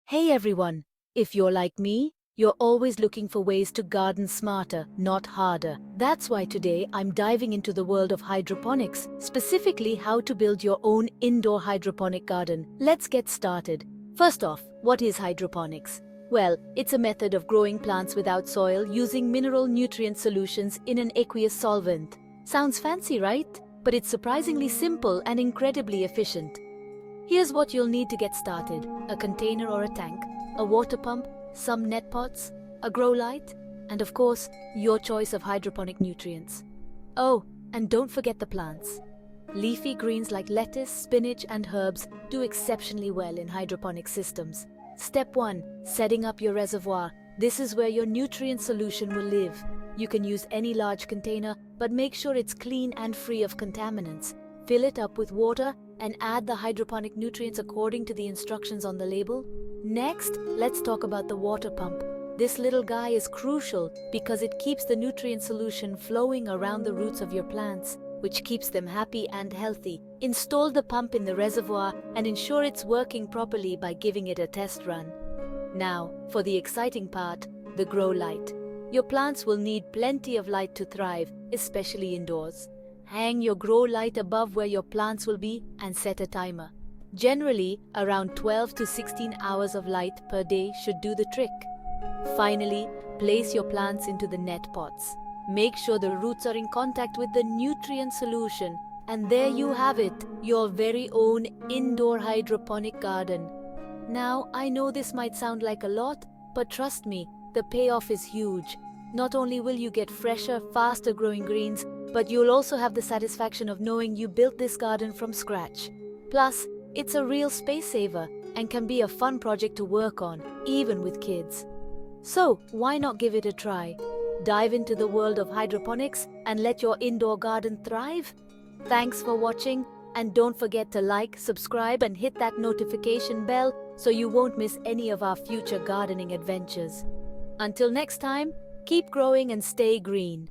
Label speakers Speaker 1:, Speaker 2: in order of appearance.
Speaker 1: Hey everyone! If you're like me, you're always looking for ways to garden smarter, not harder. That's why today I'm diving into the world of hydroponics, specifically how to build your own indoor hydroponic garden. Let's get started. First off, what is hydroponics? Well, it's a method of growing plants without soil using mineral nutrient solutions in an aqueous solvent. Sounds fancy, right? But it's surprisingly simple and incredibly efficient. Here's what you'll need to get started: a container or a tank, a water pump, some net pots, a grow light, and of course, your choice of hydroponic nutrients. Oh, and don't forget the plants. Leafy greens like lettuce, spinach, and herbs do exceptionally well in hydroponic systems. Step 1. Setting up your reservoir. This is where your nutrient solution will live. You can use any large container, but make sure it's clean and free of contaminants. Fill it up with water and add the hydroponic nutrients according to the instructions on the label. Next, let's talk about the water pump. This little guy is crucial because it keeps the nutrient solution flowing around the roots of your plants, which keeps them happy and healthy. Install the pump in the reservoir and ensure it's working properly by giving it a test run. Now, for the exciting part, the grow light. Your plants will need plenty of light to thrive, especially indoors. Hang your grow light above where your plants will be and set a timer. Generally, around 12 to 16 hours of light per day should do the trick. Finally, place your plants into the net pots. Make sure the roots are in contact with the nutrient solution. And there you have it, your very own indoor hydroponic garden. Now, I know this might sound like a lot, but trust me, the payoff is huge. Not only will you get fresher, faster growing greens, but you'll also have the satisfaction of knowing you built this garden from scratch. Plus, it's a real space saver and can be a fun project to work on, even with kids. So, why not give it a try? Dive into the world of hydroponics and let your indoor garden thrive? Thanks for watching, and don't forget to like, subscribe, and hit that notification bell so you won't miss any of our future gardening adventures. Until next time, keep growing and stay green.